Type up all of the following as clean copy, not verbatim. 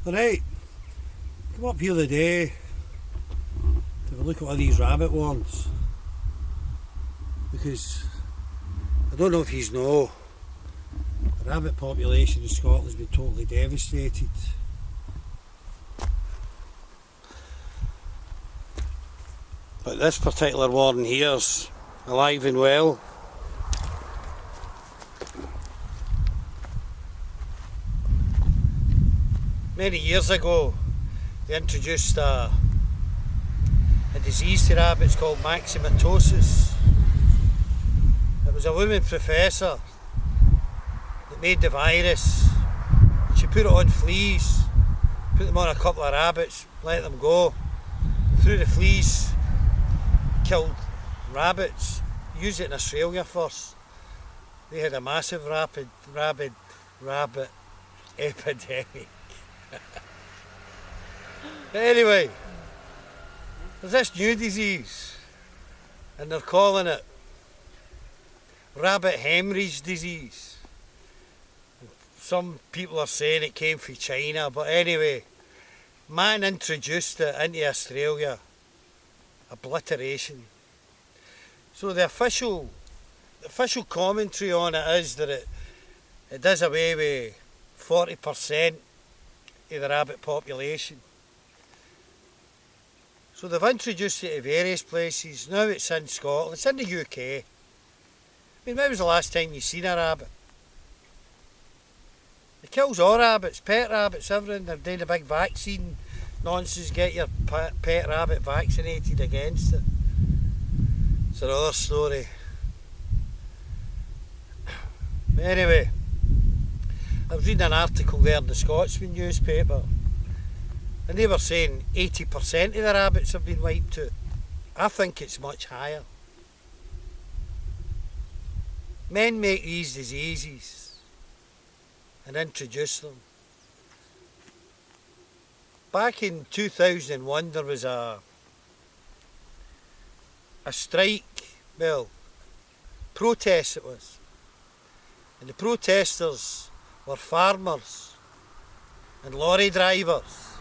Alright, come up here the day to have a look at all these rabbit warrens, because I don't know if you know, the rabbit population in Scotland has been totally devastated. But this particular warren here's alive and well. Many years ago they introduced a disease to rabbits called maximatosis. It was a woman professor that made the virus. She put it on fleas, put them on a couple of rabbits, let them go. Through the fleas, killed rabbits. Used it in Australia first. They had a massive rabbit epidemic. But anyway, there's this new disease and they're calling it rabbit hemorrhage disease. Some people are saying it came from China, but anyway, man introduced it into Australia. Obliteration. So the official commentary on it is that it does away with 40% of the rabbit population. So they've introduced it to various places. Now it's in Scotland, it's in the UK. I mean, when was the last time you seen a rabbit? It kills all rabbits, pet rabbits, everything. They're doing a big vaccine nonsense, get your pet rabbit vaccinated against it. It's another story. Anyway, I was reading an article there in the Scotsman newspaper and they were saying 80% of the rabbits have been wiped out. I think it's much higher. Men make these diseases and introduce them. Back in 2001 there was a strike, well, protest it was. And the protesters were farmers and lorry drivers.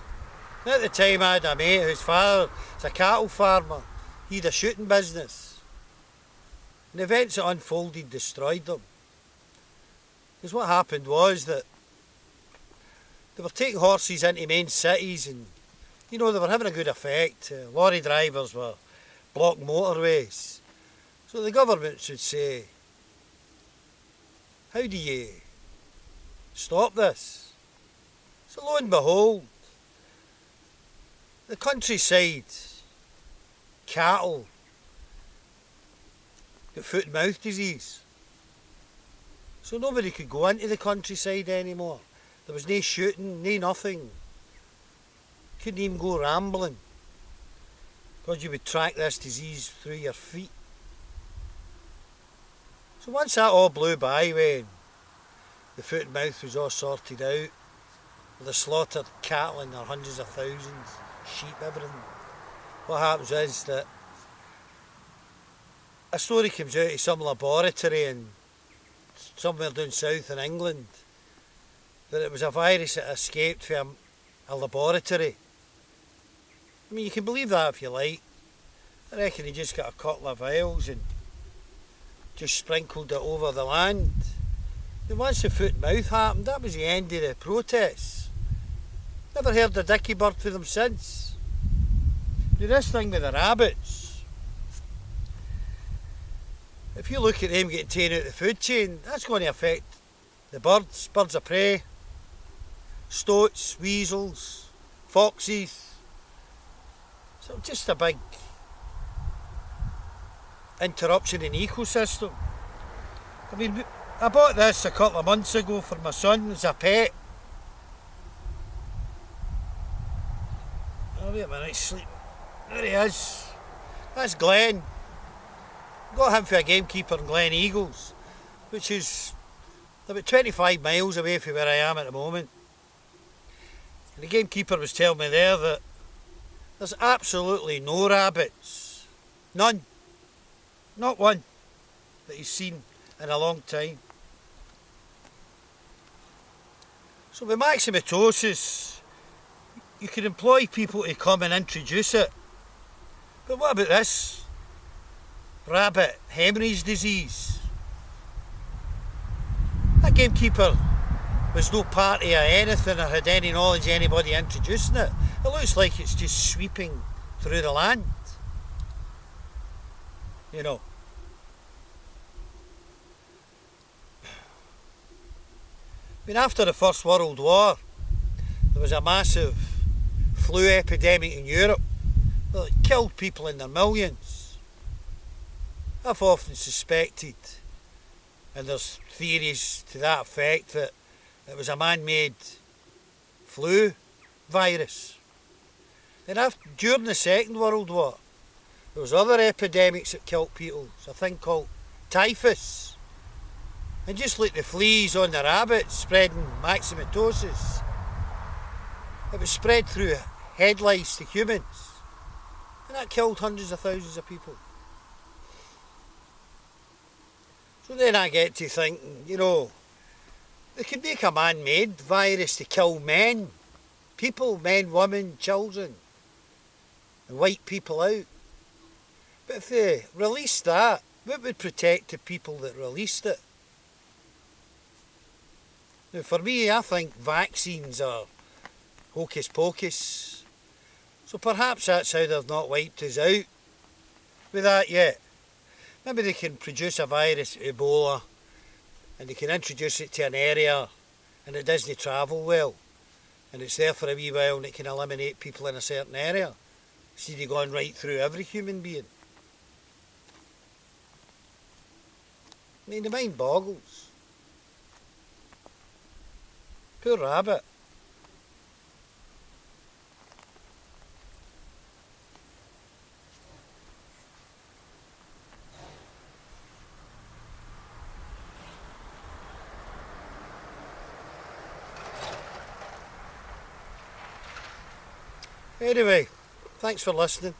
And at the time I had a mate whose father was a cattle farmer. He had a shooting business. And the events that unfolded destroyed them. Because what happened was that they were taking horses into main cities and, you know, they were having a good effect. Lorry drivers were blocking motorways. So the government should say, how do you stop this? So lo and behold, the countryside cattle got foot and mouth disease. So nobody could go into the countryside anymore. There was no shooting, no nothing. Couldn't even go rambling because you would track this disease through your feet. So once that all blew by, when the foot and mouth was all sorted out, with the slaughtered cattle in their hundreds of thousands, sheep, everything, what happens is that a story comes out of some laboratory in somewhere down south in England that it was a virus that escaped from a laboratory. I mean, you can believe that if you like. I reckon he just got a couple of vials and just sprinkled it over the land. And once the foot and mouth happened, that was the end of the protests. Never heard a dicky bird for them since. Now this thing with the rabbits, if you look at them getting taken out of the food chain, that's going to affect the birds, birds of prey, stoats, weasels, foxes. So just a big interruption in the ecosystem. I mean, I bought this a couple of months ago for my son as a pet. Oh, wait a minute, he's sleeping. There he is. That's Glenn. Got him for a gamekeeper in Glen Eagles, which is about 25 miles away from where I am at the moment. And the gamekeeper was telling me there that there's absolutely no rabbits. None. Not one that he's seen in a long time. So with maximatosis, you could employ people to come and introduce it. But what about this? Rabbit hemorrhage disease. That gamekeeper was no party or anything or had any knowledge of anybody introducing it. It looks like it's just sweeping through the land. You know. I mean, after the First World War, there was a massive flu epidemic in Europe that killed people in their millions. I've often suspected, and there's theories to that effect, that it was a man-made flu virus. Then during the Second World War, there was other epidemics that killed people. There's a thing called typhus. And just like the fleas on the rabbits spreading maximatosis, it was spread through head lice to humans. And that killed hundreds of thousands of people. So then I get to thinking, you know, they could make a man-made virus to kill men. People, men, women, children. And wipe people out. But if they released that, what would protect the people that released it? Now for me, I think vaccines are hocus pocus. So perhaps that's how they've not wiped us out with that yet. Maybe they can produce a virus, Ebola, and they can introduce it to an area and it doesn't travel well. And it's there for a wee while and it can eliminate people in a certain area. Instead of going right through every human being. I mean, the mind boggles. Poor rabbit. Anyway, thanks for listening.